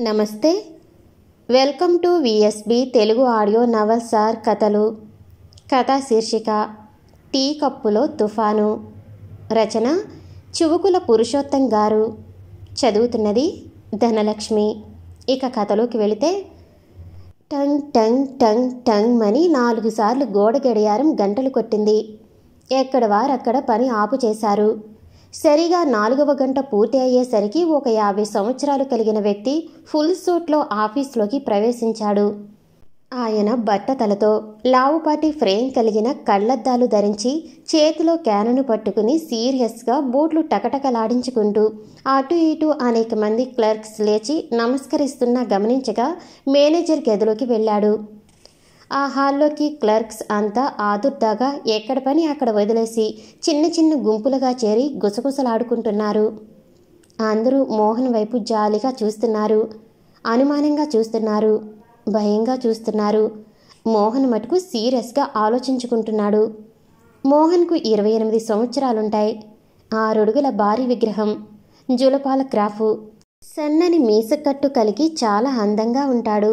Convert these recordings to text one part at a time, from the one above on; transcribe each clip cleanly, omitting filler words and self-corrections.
నమస్తే. Welcome to VSB Telugu audio novels or కథలు. కథా శీర్షిక టీ కప్పులో తుఫాను. రచన చువుకుల పురుషోత్తం గారు. చదువుతున్నది ధనలక్ష్మి. ఇక కథలోకి వెళితే, టంగ్ టంగ్ టంగ్ టంగ్ అని 4 సార్లు గోడ గడియారం గంటలు కొట్టింది. ఎక్కడ వారక్కడ పని ఆపు చేశారు. సరిగా 4వ గంట పూర్తి అయ్యేసరికి ఒక 50 సంవత్సరాలు కలిగిన వ్యక్తి ఫుల్ సూట్లో ఆఫీస్లోకి ప్రవేశించాడు. ఆయన బట్టతలతో లావుపాటి ఫ్రేమ్ కలిగిన కళ్లద్దాలు ధరించి చేతిలో క్యానును పట్టుకుని సీరియస్గా బూట్లు టకటకలాడించుకుంటూ అటు ఇటు అనేక మంది క్లర్క్స్ లేచి నమస్కరిస్తున్నా గమనించగా మేనేజర్ గదిలోకి వెళ్ళాడు. ఆ హాల్లోకి క్లర్క్స్ అంతా ఆదుర్దాగా ఎక్కడ పని అక్కడ వదిలేసి చిన్న చిన్న గుంపులుగా చేరి గుసగుసలాడుకుంటున్నారు. అందరూ మోహన్ వైపు జాలిగా చూస్తున్నారు, అనుమానంగా చూస్తున్నారు, భయంగా చూస్తున్నారు. మోహన్ మటుకు సీరియస్గా ఆలోచించుకుంటున్నాడు. మోహన్కు 28 సంవత్సరాలుంటాయి. 6 అడుగుల భారీ విగ్రహం, జులపాల క్రాఫు, సన్నని మీసకట్టు కలిగి చాలా అందంగా ఉంటాడు.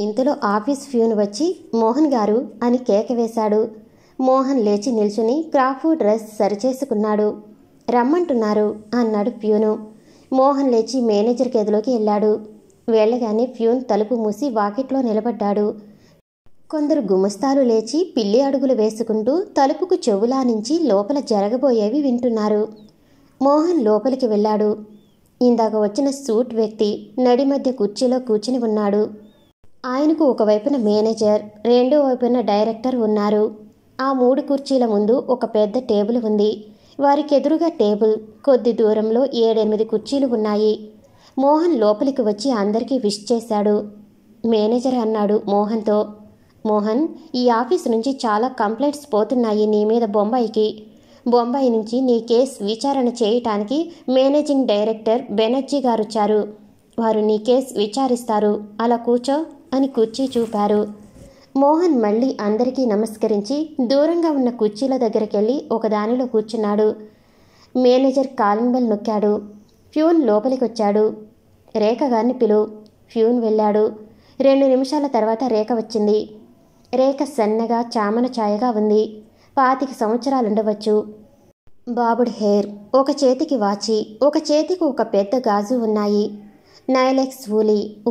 ఇంతలో ఆఫీస్ ఫ్యూన్ వచ్చి మోహన్ గారు అని కేక వేశాడు. మోహన్ లేచి నిల్చుని క్రాఫు డ్రెస్ సరిచేసుకున్నాడు. రమ్మంటున్నారు అన్నాడు ఫ్యూను. మోహన్ లేచి మేనేజర్ గదిలోకి వెళ్ళాడు. వెళ్ళగానే ఫ్యూన్ తలుపు మూసి వాకిట్లో నిలబడ్డాడు. కొందరు గుమస్తాలు లేచి పిల్లి అడుగులు వేసుకుంటూ తలుపుకు చెవులానించి లోపల జరగబోయేవి వింటున్నారు. మోహన్ లోపలికి వెళ్ళాడు. ఇందాక వచ్చిన సూట్ వ్యక్తి నడి మధ్య కుర్చీలో కూర్చుని ఉన్నాడు. ఆయనకు ఒకవైపున మేనేజర్, రెండో వైపున డైరెక్టర్ ఉన్నారు. ఆ 3 కుర్చీల ముందు ఒక పెద్ద టేబుల్ ఉంది. వారికి ఎదురుగా టేబుల్ కొద్ది దూరంలో 7-8 కుర్చీలు ఉన్నాయి. మోహన్ లోపలికి వచ్చి అందరికీ విష్ చేశాడు. మేనేజర్ అన్నాడు మోహన్తో, మోహన్, ఈ ఆఫీస్ నుంచి చాలా కంప్లైంట్స్ పోతున్నాయి నీ మీద బొంబాయికి. బొంబాయి నుంచి నీ కేసు విచారణ చేయటానికి మేనేజింగ్ డైరెక్టర్ బెనర్జీ గారు వచ్చారు. వారు నీ కేసు విచారిస్తారు. అలా కూర్చో అని కుర్చీ చూపారు. మోహన్ మళ్ళీ అందరికీ నమస్కరించి దూరంగా ఉన్న కుర్చీల దగ్గరికెళ్ళి ఒకదానిలో కూర్చున్నాడు. మేనేజర్ కాలింగ్ బెల్ నొక్కాడు. ఫ్యూన్ లోపలికి వచ్చాడు. రేఖ గారిని పిలు. ఫ్యూన్ వెళ్ళాడు. 2 నిమిషాల తర్వాత రేఖ వచ్చింది. రేఖ సన్నగా చామన ఛాయగా ఉంది. 25 సంవత్సరాలుండవచ్చు. బాబుడ్ హెయిర్, ఒక చేతికి వాచి, ఒక చేతికి ఒక పెద్ద గాజు ఉన్నాయి. నైలెక్స్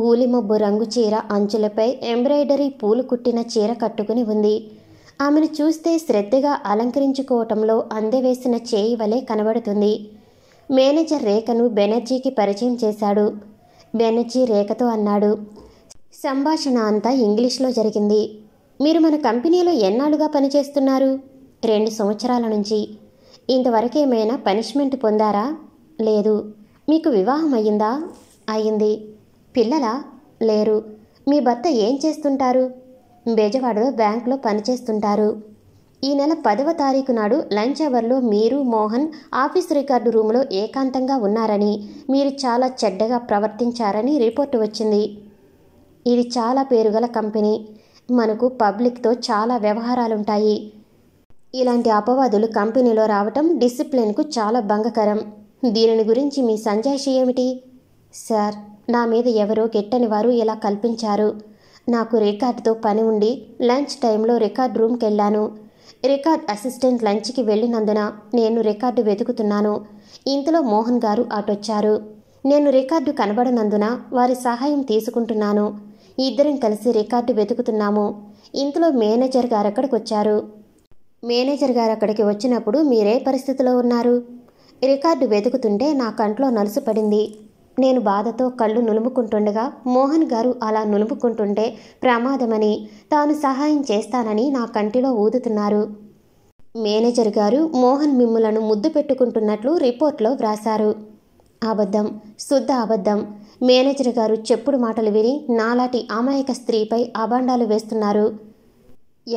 ఊలి మబ్బు రంగు చీర అంచులపై ఎంబ్రాయిడరీ పూలు కుట్టిన చీర కట్టుకుని ఉంది. ఆమెను చూస్తే శ్రద్ధగా అలంకరించుకోవటంలో అందవేసిన చేయి వలె కనబడుతుంది. మేనేజర్ రేఖను బెనర్జీకి పరిచయం చేశాడు. బెనర్జీ రేఖతో అన్నాడు. సంభాషణ అంతా ఇంగ్లీష్లో జరిగింది. మీరు మన కంపెనీలో ఎన్నాళ్ళుగా పనిచేస్తున్నారు? 2 సంవత్సరాల నుంచి. ఇంతవరకేమైనా పనిష్మెంట్ పొందారా? లేదు. మీకు వివాహం అయ్యిందా? అయింది. పిల్లలా? లేరు. మీ భర్త ఏం చేస్తుంటారు? బెజవాడలో బ్యాంకులో పనిచేస్తుంటారు. ఈ నెల 10వ తారీఖు నాడు లంచ్ అవర్లో మీరు మోహన్ ఆఫీస్ రికార్డు రూములో ఏకాంతంగా ఉన్నారని, మీరు చాలా చెడ్డగా ప్రవర్తించారని రిపోర్టు వచ్చింది. ఇది చాలా పేరుగల కంపెనీ. మనకు పబ్లిక్తో చాలా వ్యవహారాలుంటాయి. ఇలాంటి అపవాదులు కంపెనీలో రావటం డిసిప్లిన్కు చాలా భంగకరం. దీనిని గురించి మీ సంజాయిషి ఏమిటి? సార్, నా మీద ఎవరో గిట్టని వారు ఇలా కల్పించారు. నాకు రికార్డుతో పని ఉండి లంచ్ టైంలో రికార్డ్ రూమ్కి వెళ్ళాను. రికార్డ్ అసిస్టెంట్ లంచ్కి వెళ్ళినందున నేను రికార్డు వెతుకుతున్నాను. ఇంతలో మోహన్ గారు అటొచ్చారు. నేను రికార్డు కనబడనందున వారి సహాయం తీసుకుంటున్నాను. ఇద్దరం కలిసి రికార్డు వెతుకుతున్నాము. ఇంతలో మేనేజర్ గారు అక్కడికి వచ్చారు. మేనేజర్ గారు అక్కడికి వచ్చినప్పుడు మీరే పరిస్థితిలో ఉన్నారు? రికార్డు వెతుకుతుంటే నా కంట్లో నలుసు పడింది. నేను బాధతో కళ్ళు నులుముకుంటుండగా మోహన్ గారు అలా నులుముకుంటుంటే ప్రమాదమని, తాను సహాయం చేస్తానని నా కంటిలో ఊదుతున్నారు. మేనేజర్ గారు మోహన్ మిమ్ములను ముద్దు పెట్టుకుంటున్నట్లు రిపోర్ట్లో వ్రాశారు. అబద్ధం, శుద్ధ అబద్ధం. మేనేజర్ గారు చెప్పుడు మాటలు విని నాలాంటి అమాయక స్త్రీపై అభాండాలు వేస్తున్నారు.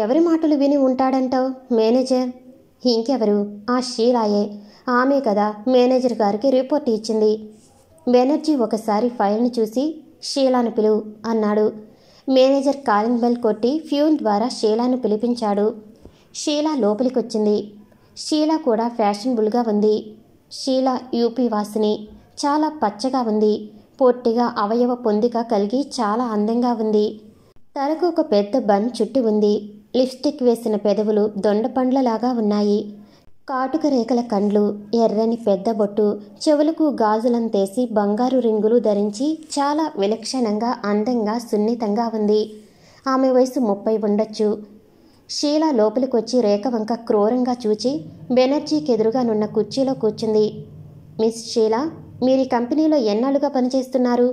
ఎవరి మాటలు విని ఉంటాడంటావు మేనేజర్? ఇంకెవరు? ఆ షీలాయే. ఆమె కదా మేనేజర్ గారికి రిపోర్ట్ ఇచ్చింది. బెనర్జీ ఒకసారి ఫైల్ని చూసి షీలాను పిలువు అన్నాడు. మేనేజర్ కాలింగ్ బెల్ కొట్టి ఫ్యూన్ ద్వారా షీలాను పిలిపించాడు. షీలా లోపలికొచ్చింది. షీలా కూడా ఫ్యాషనబుల్గా ఉంది. షీలా యూపీ వాసిని. చాలా పచ్చగా ఉంది. పొట్టిగా అవయవ పొందిక కలిగి చాలా అందంగా ఉంది. తలకు ఒక పెద్ద బన్ చుట్టి ఉంది. లిప్స్టిక్ వేసిన పెదవులు దొండపండ్లలాగా ఉన్నాయి. కాటుక రేఖల కండ్లు, ఎర్రని పెద్ద బొట్టు, చెవులకు గాజులంతేసి బంగారు రింగులు ధరించి చాలా విలక్షణంగా అందంగా సున్నితంగా ఉంది. ఆమె వయసు 30 ఉండొచ్చు. షీలా లోపలికొచ్చి రేఖ వంక క్రూరంగా చూచి బెనర్జీకి ఎదురుగానున్న కుర్చీలో కూర్చుంది. మిస్ షీలా, మీరు ఈ కంపెనీలో ఎన్నాళ్ళుగా పనిచేస్తున్నారు?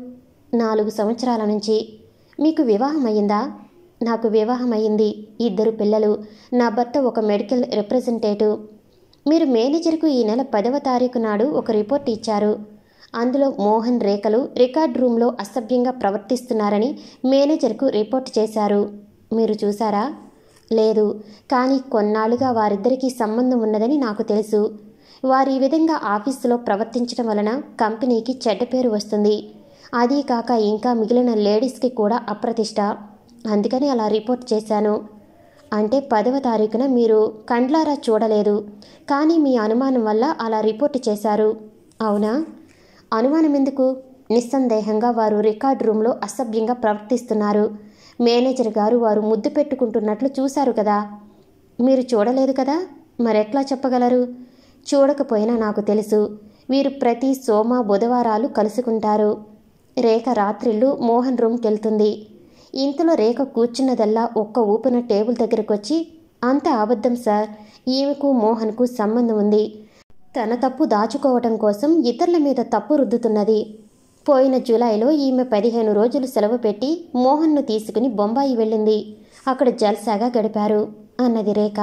4 సంవత్సరాల నుంచి. మీకు వివాహం అయ్యిందా? నాకు వివాహం అయ్యింది. 2 పిల్లలు. నా భర్త ఒక మెడికల్ రిప్రజెంటేటివ్. మీరు మేనేజర్కు ఈ నెల 10వ తారీఖు నాడు ఒక రిపోర్ట్ ఇచ్చారు. అందులో మోహన్ రేఖలు రికార్డ్ రూమ్లో అసభ్యంగా ప్రవర్తిస్తున్నారని మేనేజర్కు రిపోర్ట్ చేశారు. మీరు చూసారా? లేదు. కానీ కొన్నాళ్లుగా వారిద్దరికీ సంబంధం ఉన్నదని నాకు తెలుసు. వారు ఈ విధంగా ఆఫీసులో ప్రవర్తించడం వలన కంపెనీకి చెడ్డ పేరు వస్తుంది. అదీ కాక ఇంకా మిగిలిన లేడీస్కి కూడా అప్రతిష్ట. అందుకని అలా రిపోర్ట్ చేశాను. అంటే 10వ తారీఖున మీరు కండ్లారా చూడలేదు, కానీ మీ అనుమానం వల్ల అలా రిపోర్ట్ చేశారు. అవునా? అనుమానం ఎందుకు? నిస్సందేహంగా వారు రికార్డ్ రూమ్లో అసభ్యంగా ప్రవర్తిస్తున్నారు. మేనేజర్ గారు వారు ముద్దు పెట్టుకుంటున్నట్లు చూశారు కదా. మీరు చూడలేదు కదా, మరెట్లా చెప్పగలరు? చూడకపోయినా నాకు తెలుసు. వీరు ప్రతి సోమ బుధవారాలు కలుసుకుంటారు. రేఖ రాత్రిళ్ళు మోహన్ రూమ్కెళ్తుంది. ఇంతలో రేఖ కూర్చున్నదల్లా ఒక్క ఊపున టేబుల్ దగ్గరకొచ్చి, అంత అబద్ధం సార్, ఈమెకు మోహన్కు సంబంధం ఉంది. తన తప్పు దాచుకోవటం కోసం ఇతరుల మీద తప్పు రుద్దుతున్నది. పోయిన జూలైలో ఈమె 15 రోజులు సెలవు పెట్టి మోహన్ను తీసుకుని బొంబాయి వెళ్ళింది. అక్కడ జల్సాగా గడిపారు అన్నది రేఖ.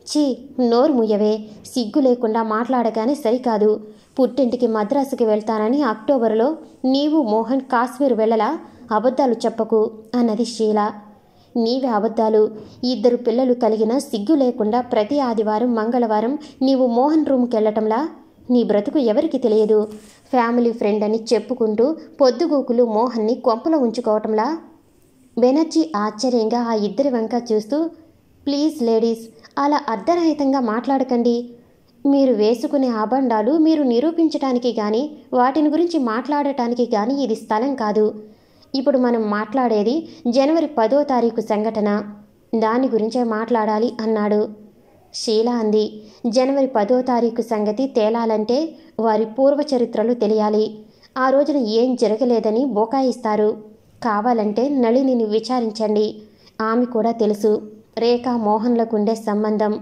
ఛీ, నోరు ముయ్యవే. సిగ్గు లేకుండా మాట్లాడగానే సరికాదు. పుట్టింటికి మద్రాసుకి వెళ్తానని అక్టోబరులో నీవు మోహన్ కాశ్మీర్ వెళ్ళలా? అబద్ధాలు చెప్పకు అన్నది షీలా. నీవే అబద్ధాలు. 2 పిల్లలు కలిగిన సిగ్గు లేకుండా ప్రతి ఆదివారం మంగళవారం నీవు మోహన్ రూమ్కెళ్లటంలా? నీ బ్రతుకు ఎవరికి తెలియదు. ఫ్యామిలీ ఫ్రెండ్ అని చెప్పుకుంటూ పొద్దుగూకులు మోహన్ని కొంపలో ఉంచుకోవటంలా? బెనర్జీ ఆశ్చర్యంగా ఆ 2 వంక చూస్తూ, ప్లీజ్ లేడీస్, అలా అర్ధరహితంగా మాట్లాడకండి. మీరు వేసుకునే ఆభండాలు మీరు నిరూపించటానికి కానీ వాటిని గురించి మాట్లాడటానికి కానీ ఇది స్థలం కాదు. ఇప్పుడు మనం మాట్లాడేది జనవరి 10వ తారీఖు సంఘటన. దాని గురించే మాట్లాడాలి అన్నాడు. షీలా అంది. జనవరి 10వ తారీఖు సంగతి తేలాలంటే వారి పూర్వచరిత్రలు తెలియాలి. ఆ రోజున ఏం జరగలేదని బోకాయిస్తారు. కావాలంటే నళినిని విచారించండి. ఆమె కూడా తెలుసు రేఖ మోహన్లకుండే సంబంధం.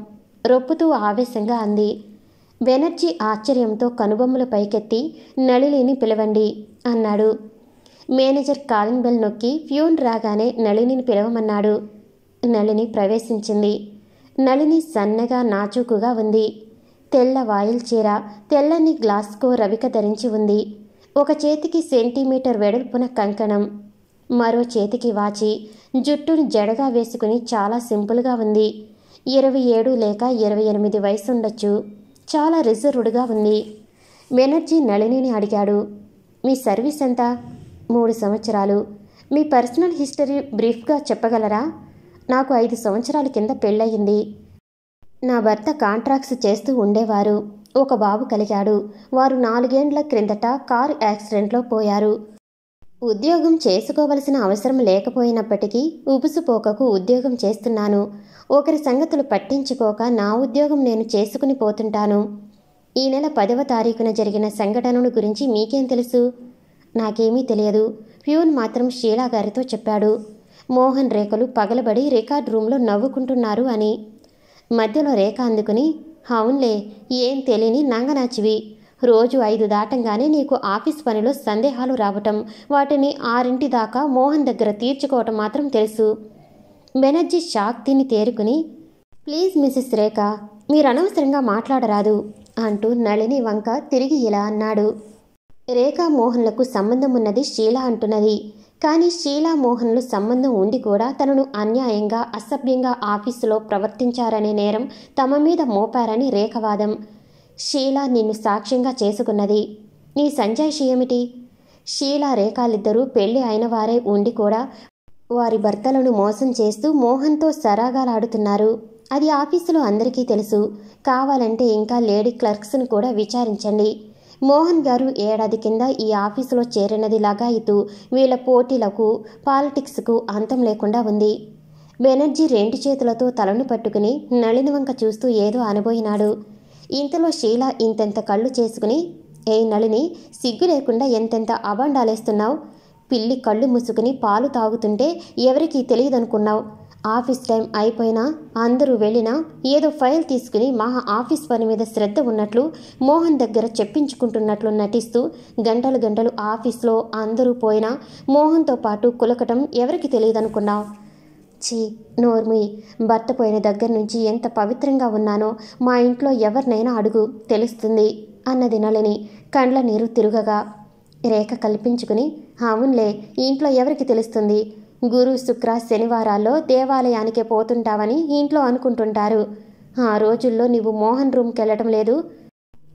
రొప్పుతూ ఆవేశంగా అంది. బెనర్జీ ఆశ్చర్యంతో కనుబొమ్మలు పైకెత్తి నళినిని పిలవండి అన్నాడు. మేనేజర్ కాలింగ్ బెల్ నొక్కి ఫ్యూన్ రాగానే నళినిని పిలవమన్నాడు. నళిని ప్రవేశించింది. నళిని సన్నగా నాజూకుగా ఉంది. తెల్ల వాయిల్ చీర, తెల్లని గ్లాస్కో రవిక ధరించి ఉంది. ఒక చేతికి సెంటీమీటర్ వెడల్పున కంకణం, మరో చేతికి వాచి. జుట్టును జడగా వేసుకుని చాలా సింపుల్గా ఉంది. 27 లేక 28 వయసుండొచ్చు. చాలా రిజర్వ్డ్గా ఉంది. బెనర్జీ నళినిని అడిగాడు. మీ సర్వీస్ ఎంత? 3 సంవత్సరాలు. మీ పర్సనల్ హిస్టరీ బ్రీఫ్గా చెప్పగలరా? నాకు 5 సంవత్సరాల కింద పెళ్ళయింది. నా భర్త కాంట్రాక్ట్స్ చేస్తూ ఉండేవారు. ఒక బాబు కలిగాడు. వారు 4 ఏండ్ల క్రిందట కారు యాక్సిడెంట్లో పోయారు. ఉద్యోగం చేసుకోవలసిన అవసరం లేకపోయినప్పటికీ ఉబుసుపోకకు ఉద్యోగం చేస్తున్నాను. ఒకరి సంగతులు పట్టించుకోక నా ఉద్యోగం నేను చేసుకుని పోతుంటాను. ఈ నెల 10వ తారీఖున జరిగిన సంఘటనను గురించి మీకేం తెలుసు? నాకేమీ తెలియదు. ప్యూన్ మాత్రం షీలా గారితో చెప్పాడు. మోహన్ రేఖలు పగలబడి రికార్డ్ రూమ్లో నవ్వుకుంటున్నారు అని. మధ్యలో రేఖ అందుకుని, అవునులే, ఏం తెలియని నంగనాచివి. రోజు 5 దాటంగానే నీకు ఆఫీస్ పనిలో సందేహాలు రావటం, వాటిని 6 దాకా మోహన్ దగ్గర తీర్చుకోవటం మాత్రం తెలుసు. బెనర్జీ షాక్ తిని తేరుకుని, ప్లీజ్ మిసెస్ రేఖ, మీరు అనవసరంగా మాట్లాడరాదు అంటూ నళిని వంక తిరిగి ఇలా అన్నాడు. రేఖా మోహన్లకు సంబంధం ఉన్నది షీలా అంటున్నది. కానీ షీలా మోహన్లు సంబంధం ఉండి కూడా తనను అన్యాయంగా అసభ్యంగా ఆఫీసులో ప్రవర్తించారనే నేరం తమ మీద మోపారని రేఖవాదం. షీలా నిన్ను సాక్ష్యంగా చేసుకున్నది. నీ సంజాయిషి ఏమిటి? షీలా రేఖాలిద్దరూ పెళ్లి అయిన వారే ఉండి కూడా వారి భర్తలను మోసం చేస్తూ మోహన్తో సరాగాలాడుతున్నారు. అది ఆఫీసులో అందరికీ తెలుసు. కావాలంటే ఇంకా లేడీ క్లర్క్స్ను కూడా విచారించండి. మోహన్ గారు ఏడాది కింద ఈ ఆఫీసులో చేరినది లగాయితూ వీళ్ళ పోటీలకు పాలిటిక్స్కు అంతం లేకుండా ఉంది. బెనర్జీ రెండు చేతులతో తలను పట్టుకుని నళిని వంక చూస్తూ ఏదో అనబోయినాడు. ఇంతలో షీల ఇంతెంత కళ్ళు చేసుకుని, ఏ నళిని, సిగ్గు లేకుండా ఎంతెంత అబాండాలేస్తున్నావు? పిల్లి కళ్ళు మూసుకుని పాలు తాగుతుంటే ఎవరికీ తెలియదనుకున్నావు? ఆఫీస్ టైం అయిపోయినా అందరూ వెళ్ళినా ఏదో ఫైల్ తీసుకుని మహా ఆఫీస్ పని మీద శ్రద్ధ ఉన్నట్లు మోహన్ దగ్గర చెప్పించుకుంటున్నట్లు నటిస్తూ గంటలు గంటలు ఆఫీస్లో అందరూ పోయినా మోహన్తో పాటు కులకటం ఎవరికి తెలియదనుకున్నావు? ఛీ, నోర్మి. భర్త పోయిన దగ్గర నుంచి ఎంత పవిత్రంగా ఉన్నానో మా ఇంట్లో ఎవరినైనా అడుగు, తెలుస్తుంది అన్నది నళిని కండ్ల నీరు తిరుగగా. రేఖ కల్పించుకుని, అవునులే, ఇంట్లో ఎవరికి తెలుస్తుంది? గురు, శుక్ర, శనివారాల్లో దేవాలయానికే పోతుంటావని ఇంట్లో అనుకుంటుంటారు. ఆ రోజుల్లో నువ్వు మోహన్ రూమ్కి వెళ్ళటం లేదు.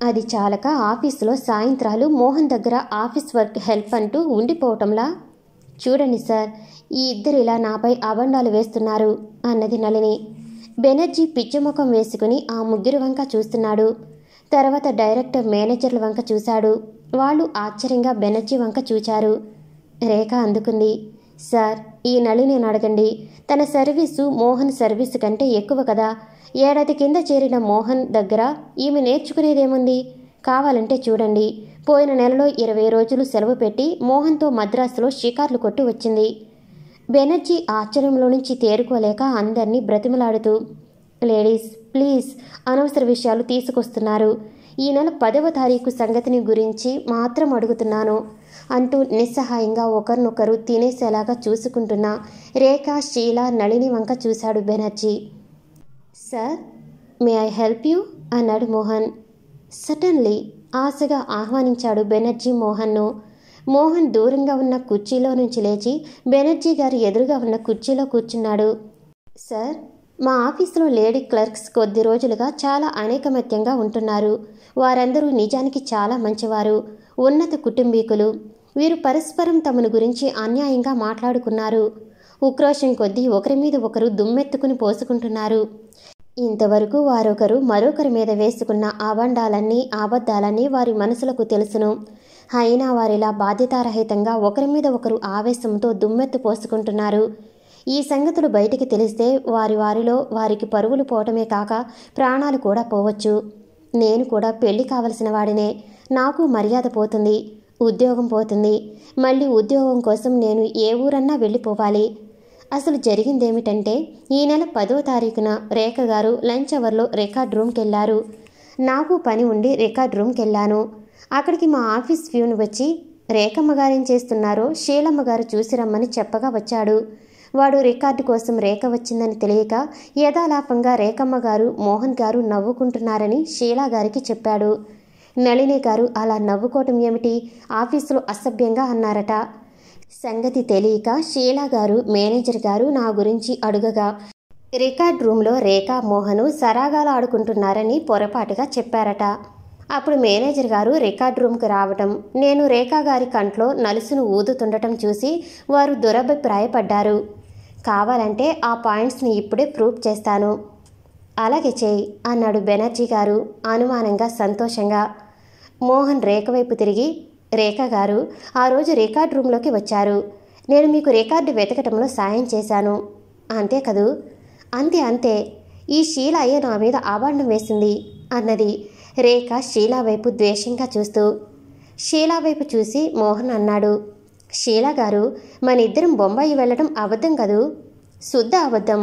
అది చాలక ఆఫీసులో సాయంత్రాలు మోహన్ దగ్గర ఆఫీస్ వర్క్ హెల్ప్ అంటూ ఉండిపోవటంలా? చూడండి సార్, ఈ ఇద్దరు ఇలా నాపై అబండాలు వేస్తున్నారు అన్నది నళిని. బెనర్జీ పిచ్చిముఖం వేసుకుని ఆ ముగ్గురు వంక చూస్తున్నాడు. తర్వాత డైరెక్టర్, మేనేజర్ల వంక చూశాడు. వాళ్ళు ఆశ్చర్యంగా బెనర్జీ వంక చూచారు. రేఖ అందుకుంది. సార్, ఈ నళిని అడగండి. తన సర్వీసు మోహన్ సర్వీసు కంటే ఎక్కువ కదా. ఏడాది కింద చేరిన మోహన్ దగ్గర ఈమె నేర్చుకునేదేముంది? కావాలంటే చూడండి, పోయిన నెలలో 20 రోజులు సెలవు పెట్టి మోహన్తో మద్రాసులో షికార్లు కొట్టు వచ్చింది. బెనర్జీ ఆశ్చర్యంలో నుంచి తేరుకోలేక అందరినీ బ్రతిమలాడుతూ, లేడీస్ ప్లీజ్, అనవసర విషయాలు తీసుకొస్తున్నారు. ఈ నెల 10వ తారీఖు సంగతిని గురించి మాత్రం అడుగుతున్నాను అంటూ నిస్సహాయంగా ఒకరినొకరు తినేసేలాగా చూసుకుంటున్న రేఖ, షీల, నళిని వంక చూశాడు Banerjee. Sir, may I help you అన్నాడు మోహన్. సటన్లీ ఆశగా ఆహ్వానించాడు బెనర్జీ మోహన్ను. మోహన్ దూరంగా ఉన్న కుర్చీలో నుంచి లేచి బెనర్జీ గారి ఎదురుగా ఉన్న కుర్చీలో కూర్చున్నాడు. సార్, మా ఆఫీసులో లేడీ క్లర్క్స్ కొద్ది రోజులుగా చాలా అనేకమత్యంగా ఉంటున్నారు. వారందరూ నిజానికి చాలా మంచివారు, ఉన్నత కుటుంబీకులు. వీరు పరస్పరం తమను గురించి అన్యాయంగా మాట్లాడుకున్నారు. ఉక్రోషం కొద్దీ ఒకరి మీద ఒకరు దుమ్మెత్తుకుని పోసుకుంటున్నారు. ఇంతవరకు వారొకరు మరొకరి మీద వేసుకున్న అబండాలన్నీ అబద్ధాలన్నీ వారి మనసులకు తెలుసును. అయినా వారిలా బాధ్యతారహితంగా ఒకరి మీద ఒకరు ఆవేశంతో దుమ్మెత్తు పోసుకుంటున్నారు. ఈ సంగతులు బయటికి తెలిస్తే వారిలో వారికి పరువులు పోవటమే కాక ప్రాణాలు కూడా పోవచ్చు. నేను కూడా పెళ్లి కావలసిన వాడినే. నాకు మర్యాద పోతుంది, ఉద్యోగం పోతుంది. మళ్ళీ ఉద్యోగం కోసం నేను ఏ ఊరన్నా వెళ్ళిపోవాలి. అసలు జరిగిందేమిటంటే, ఈ నెల 10వ తారీఖున రేఖ గారు లంచ్ అవర్లో రికార్డ్ రూమ్కి వెళ్ళారు. నాకు పని ఉండి రికార్డ్ రూమ్కి వెళ్ళాను. అక్కడికి మా ఆఫీస్ ఫ్యూన్ వచ్చి రేఖమ్మ గారేం చేస్తున్నారో షీలమ్మ గారు చూసి రమ్మని చెప్పగా వచ్చాడు. వాడు రికార్డు కోసం రేఖ వచ్చిందని తెలియక యథాలాపంగా రేఖమ్మ గారు, మోహన్ గారు నవ్వుకుంటున్నారని షీలా గారికి చెప్పాడు. నళిని గారు అలా నవ్వుకోవటం ఏమిటి, ఆఫీసులో అసభ్యంగా అన్నారట. సంగతి తెలియక షీలా గారు, మేనేజర్ గారు నా గురించి అడుగగా రికార్డ్ రూమ్లో రేఖ, మోహను సరాగాలు ఆడుకుంటున్నారని పొరపాటుగా చెప్పారట. అప్పుడు మేనేజర్ గారు రికార్డ్ రూమ్కి రావటం, నేను రేఖా గారి కంట్లో నలుసును ఊదుతుండటం చూసి వారు దురభిప్రాయపడ్డారు. కావాలంటే ఆ పాయింట్స్ని ఇప్పుడే ప్రూఫ్ చేస్తాను. అలాగే చేయి అన్నాడు బెనర్జీ గారు అనుమానంగా, సంతోషంగా. మోహన్ రేఖ వైపు తిరిగి, రేఖ గారు ఆ రోజు రికార్డ్ రూమ్లోకి వచ్చారు. నేను మీకు రికార్డు వెతకటంలో సాయం చేశాను, అంతే కదూ? అంతే అంతే. ఈ షీల అయ్య నా మీద అబాండం వేసింది అన్నది రేఖ షీలా వైపు ద్వేషంగా చూస్తూ. షీలా వైపు చూసి మోహన్ అన్నాడు, షీలా గారు, మన ఇద్దరం బొంబాయి వెళ్ళడం అబద్ధం కదూ? శుద్ధ అబద్ధం.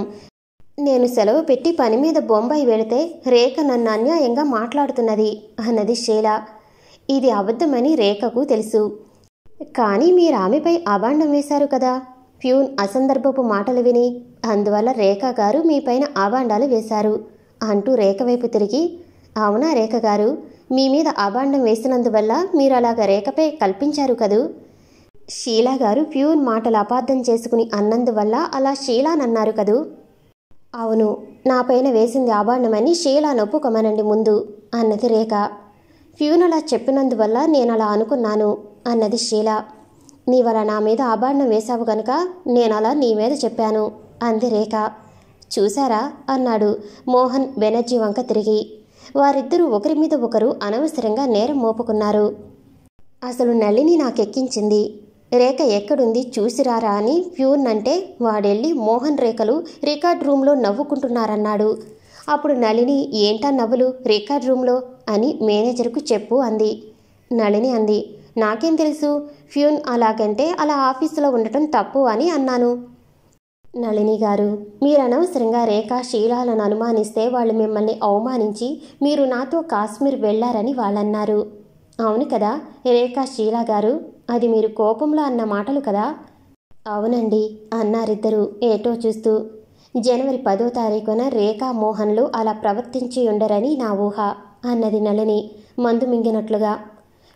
నేను సెలవు పెట్టి పని మీద బొంబాయి వెళితే రేఖ నన్ను అన్యాయంగా మాట్లాడుతున్నది అన్నది షీల. ఇది అబద్ధమని రేఖకు తెలుసు. కానీ మీరు ఆమెపై అబాండం వేశారు కదా ప్యూన్ అసందర్భపు మాటలు విని. అందువల్ల రేఖ గారు మీపైన అబాండాలు వేశారు అంటూ రేఖ వైపు తిరిగి, అవునా రేఖ గారు, మీ మీద అబాండం వేసినందువల్ల మీరు అలాగ రేఖపై కల్పించారు కదూ? షీలా గారు ప్యూన్ మాటలు అపార్థం చేసుకుని అన్నందువల్ల అలా షీలానన్నారు కదూ? అవును, నాపైన వేసింది అబాండమని షీలా నొప్పుకొమనండి ముందు అన్నది రేఖ. ప్యూన్ అలా చెప్పినందువల్ల నేను అలా అనుకున్నాను అన్నది షీలా. నీవలా నా మీద అబాండం వేశావు గనుక నేనలా నీ మీద చెప్పాను అంది రేఖ. చూశారా అన్నాడు మోహన్ బెనర్జీ వంక తిరిగి. వారిద్దరూ ఒకరి మీద ఒకరు అనవసరంగా నేరం మోపుకున్నారు. అసలు నళిని నాకెక్కించింది. రేఖ ఎక్కడుంది చూసిరారా అని ప్యూన్ అంటే వాడెళ్ళి మోహన్ రేఖలు రికార్డ్ రూమ్లో నవ్వుకుంటున్నారన్నాడు. అప్పుడు నళిని ఏంటా నవ్వులు రికార్డ్ రూమ్లో అని మేనేజర్కు చెప్పు అంది. నళిని అంది, నాకేం తెలుసు, ప్యూన్ అలాగంటే అలా ఆఫీసులో ఉండటం తప్పు అని అన్నాను. నళిని గారు, మీరు అనవసరంగా రేఖ శీలాలను అనుమానిస్తే వాళ్ళు మిమ్మల్ని అవమానించి మీరు నాతో కాశ్మీర్ వెళ్లారని వాళ్ళన్నారు. అవును కదా రేఖ శీలా గారు, అది మీరు కోపంలో అన్న మాటలు కదా. అవునండి అన్నారిద్దరూ ఏటో చూస్తూ. జనవరి 10వ తారీఖున రేఖా మోహన్లు అలా ప్రవర్తించి ఉండరని నా ఊహ అన్నది నళిని మందు మింగినట్లుగా.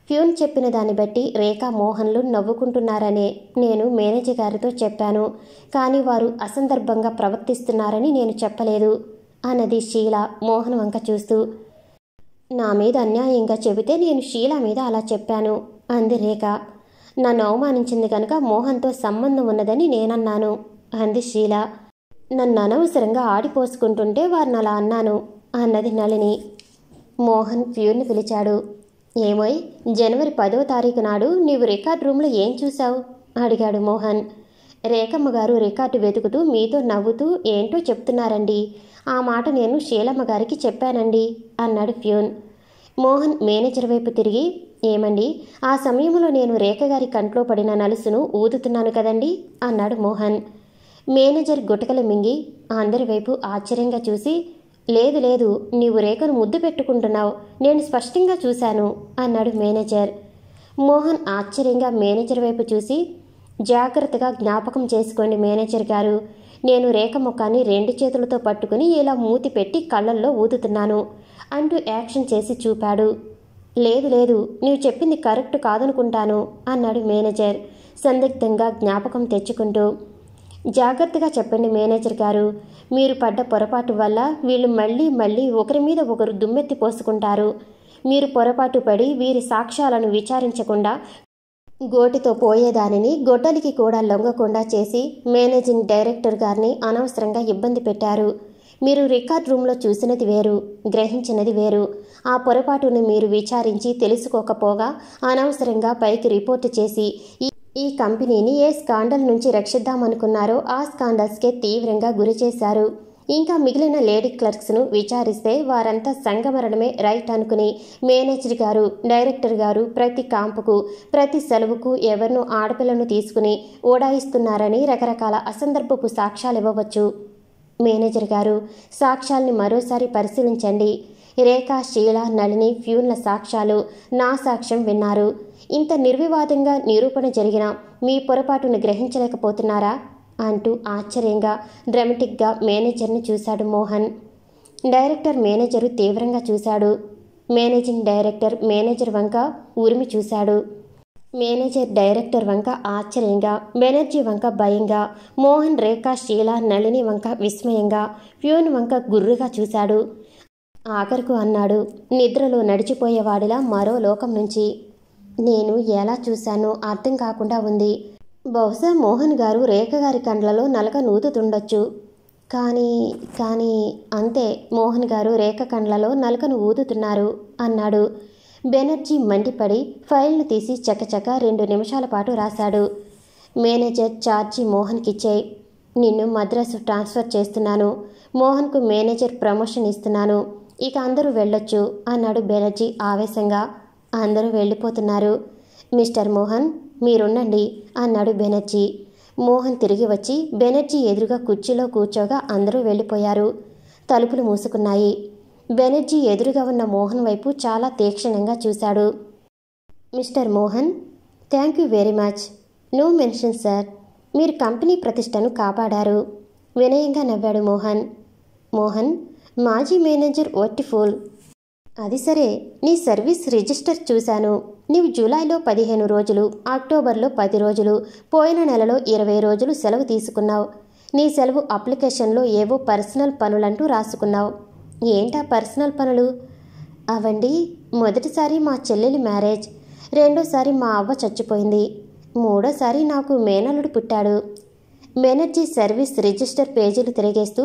ప్యూన్ చెప్పిన దాన్ని బట్టి రేఖా మోహన్లు నవ్వుకుంటున్నారనే నేను మేనేజర్ గారితో చెప్పాను. కానీ వారు అసందర్భంగా ప్రవర్తిస్తున్నారని నేను చెప్పలేదు అన్నది షీల మోహన్ వంక చూస్తూ. నా మీద అన్యాయంగా చెబితే నేను షీల మీద అలా చెప్పాను అంది రేఖ. నన్ను అవమానించింది కనుక మోహన్తో సంబంధం ఉన్నదని నేనన్నాను అంది షీల. నన్ను అనవసరంగా ఆడిపోసుకుంటుంటే వారిని అలా అన్నాను అన్నది నళిని. మోహన్ ప్యూర్ని పిలిచాడు. ఏమోయ్, జనవరి 10వ తారీఖు నాడు నీవు రికార్డ్ రూమ్లో ఏం చూశావు అడిగాడు మోహన్. రేఖమ్మ గారు రికార్డు వెతుకుతూ మీతో నవ్వుతూ ఏంటో చెప్తున్నారండి. ఆ మాట నేను షీలమ్మ గారికి చెప్పానండి అన్నాడు ప్యూన్. మోహన్ మేనేజర్ వైపు తిరిగి, ఏమండి, ఆ సమయంలో నేను రేఖ గారి కంట్లో పడిన నలుసును ఊదుతున్నాను కదండి అన్నాడు మోహన్. మేనేజర్ గుటకలు మింగి అందరి వైపు ఆశ్చర్యంగా చూసి, లేదు లేదు, నీవు రేఖను ముద్దు పెట్టుకుంటున్నావు, నేను స్పష్టంగా చూశాను అన్నాడు మేనేజర్. మోహన్ ఆశ్చర్యంగా మేనేజర్ వైపు చూసి, జాగ్రత్తగా జ్ఞాపకం చేసుకోండి మేనేజర్ గారు, నేను రేఖ ముఖాన్ని 2 చేతులతో పట్టుకుని ఇలా మూతి పెట్టి కళ్ళల్లో ఊదుతున్నాను అంటూ యాక్షన్ చేసి చూపాడు. లేదు లేదు, నీవు చెప్పింది కరెక్ట్ కాదనుకుంటాను అన్నాడు మేనేజర్ సందిగ్ధంగా జ్ఞాపకం తెచ్చుకుంటూ. జాగ్రత్తగా చెప్పండి మేనేజర్ గారు, మీరు పడ్డ పొరపాటు వల్ల వీళ్ళు మళ్ళీ మళ్ళీ ఒకరి మీద ఒకరు దుమ్మెత్తి పోసుకుంటారు. మీరు పొరపాటు పడి వీరి సాక్ష్యాలను విచారించకుండా గోటితో పోయేదానిని గొడ్డలికి కూడా లొంగకుండా చేసి మేనేజింగ్ డైరెక్టర్ గారిని అనవసరంగా ఇబ్బంది పెట్టారు. మీరు రికార్డ్ రూమ్లో చూసినది వేరు, గ్రహించినది వేరు. ఆ పొరపాటును మీరు విచారించి తెలుసుకోకపోగా అనవసరంగా పైకి రిపోర్టు చేసి ఈ కంపెనీని ఏ స్కాండల్ నుంచి రక్షిద్దామనుకున్నారో ఆ స్కాండల్స్కే తీవ్రంగా గురి చేశారు. ఇంకా మిగిలిన లేడీ క్లర్క్స్ను విచారిస్తే వారంతా సంగమరణమే రైట్ అనుకుని మేనేజర్ గారు, డైరెక్టర్ గారు ప్రతి కాంపుకు ప్రతి సెలవుకు ఎవరినో ఆడపిల్లను తీసుకుని ఓడాయిస్తున్నారని రకరకాల అసందర్భపు సాక్ష్యాలు ఇవ్వవచ్చు. మేనేజర్ గారు, సాక్ష్యాల్ని మరోసారి పరిశీలించండి. రేఖ, షీల, నళిని, ప్యూన్ల సాక్ష్యాలు, నా సాక్ష్యం విన్నారు. ఇంత నిర్వివాదంగా నిరూపణ జరిగిన మీ పొరపాటును గ్రహించలేకపోతున్నారా అంటూ ఆశ్చర్యంగా డ్రామాటిక్గా మేనేజర్ని చూశాడు మోహన్. డైరెక్టర్ మేనేజరు తీవ్రంగా చూశాడు. మేనేజింగ్ డైరెక్టర్ మేనేజర్ వంక ఉరిమి చూశాడు. మేనేజర్ డైరెక్టర్ వంక ఆశ్చర్యంగా, బెనర్జీ వంక భయంగా, మోహన్, రేఖ, షీల, నళిని వంక విస్మయంగా, ప్యూన్ వంక గుర్రుగా చూశాడు. ఆఖరుకు అన్నాడు నిద్రలో నడిచిపోయేవాడిలా మరో లోకం నుంచి. నేను ఎలా చూశానో అర్థం కాకుండా ఉంది. బహుశా మోహన్ గారు రేఖ గారి కండ్లలో నలక నూతుతుండొచ్చు. కానీ అంతే, మోహన్ గారు రేఖ కండ్లలో నలకను ఊదుతున్నారు అన్నాడు. బెనర్జీ మండిపడి ఫైల్ను తీసి చకచక 2 నిమిషాల పాటు రాశాడు. మేనేజర్ ఛార్జీ మోహన్కిచ్చేయి. నిన్ను మద్రాసు ట్రాన్స్ఫర్ చేస్తున్నాను. మోహన్కు మేనేజర్ ప్రమోషన్ ఇస్తున్నాను. ఇక అందరూ వెళ్ళొచ్చు అన్నాడు బెనర్జీ ఆవేశంగా. అందరూ వెళ్ళిపోతున్నారు. మిస్టర్ మోహన్, మీరుండండి అన్నాడు బెనర్జీ. మోహన్ తిరిగి వచ్చి బెనర్జీ ఎదురుగా కుర్చీలో కూర్చోగా అందరూ వెళ్ళిపోయారు. తలుపులు మూసుకున్నాయి. బెనర్జీ ఎదురుగా ఉన్న మోహన్ వైపు చాలా తీక్షణంగా చూశాడు. Mister Mohan, thank you very much. No mention sir. మీరు కంపెనీ ప్రతిష్టను కాపాడారు. వినయంగా నవ్వాడు మోహన్. మోహన్, మాజీ మేనేజర్ ఓర్టిఫుల్. అది సరే, నీ సర్వీస్ రిజిస్టర్ చూశాను. నీవు జూలైలో 15 రోజులు, అక్టోబర్లో 10 రోజులు, పోయిన నెలలో 20 రోజులు సెలవు తీసుకున్నావు. నీ సెలవు అప్లికేషన్లో ఏవో పర్సనల్ పనులంటూ రాసుకున్నావు. ఏంటా పర్సనల్ పనులు? అవండి, మొదటిసారి మా చెల్లెలి మ్యారేజ్, రెండోసారి మా అవ్వ చచ్చిపోయింది, మూడోసారి నాకు మేనల్లుడు పుట్టాడు. బెనర్జీ సర్వీస్ రిజిస్టర్ పేజీలు తిరిగేస్తూ,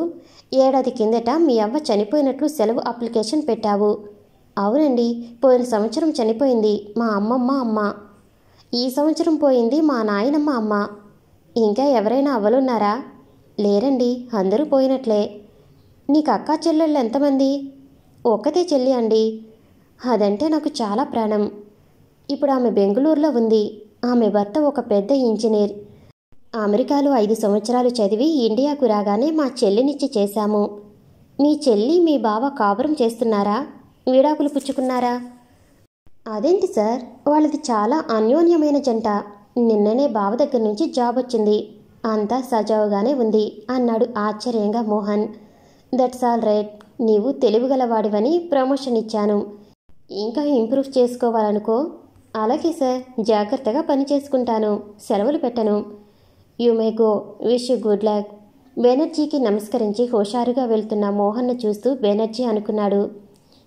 ఏడాది కిందట మీ అవ్వ చనిపోయినట్లు సెలవు అప్లికేషన్ పెట్టావు. అవునండి, పోయిన సంవత్సరం చనిపోయింది మా అమ్మమ్మ అమ్మ. ఈ సంవత్సరం పోయింది మా నాయనమ్మ అమ్మ. ఇంకా ఎవరైనా అవ్వలున్నారా? లేరండి, అందరూ పోయినట్లే. నీకు అక్కా చెల్లెళ్ళు ఎంతమంది? ఒక్కతే చెల్లి అండి. అదంటే నాకు చాలా ప్రాణం. ఇప్పుడు ఆమె బెంగుళూరులో ఉంది. ఆమె భర్త ఒక పెద్ద ఇంజనీర్. అమెరికాలో 5 సంవత్సరాలు చదివి ఇండియాకు రాగానే మా చెల్లినిచ్చి చేశాము. మీ చెల్లి మీ బావ కాపురం చేస్తున్నారా? విడాకులు పుచ్చుకున్నారా? అదేంటి సార్, వాళ్ళది చాలా అన్యోన్యమైన జంట. నిన్ననే బావ దగ్గర నుంచి జాబ్ వచ్చింది. అంతా సజావుగానే ఉంది అన్నాడు ఆశ్చర్యంగా మోహన్. That's all right. నీవు తెలివిగలవాడివని ప్రమోషన్ ఇచ్చాను. ఇంకా ఇంప్రూవ్ చేసుకోవాలనుకో. అలాగే సార్, జాగ్రత్తగా పని చేసుకుంటాను. సెలవులు పెట్టను. You may go. Wish you good luck. బెనర్జీకి నమస్కరించి హుషారుగా వెళ్తున్న మోహన్ను చూస్తూ బెనర్జీ అనుకున్నాడు,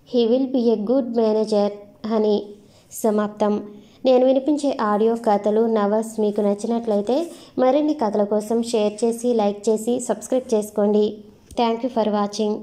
he will be a good manager అని. సమాప్తం. నేను వినిపించే ఆడియో కథలు, నవల్స్ మీకు నచ్చినట్లయితే మరిన్ని కథల కోసం షేర్ చేసి, లైక్ చేసి, సబ్స్క్రైబ్ చేసుకోండి. Thank you for watching.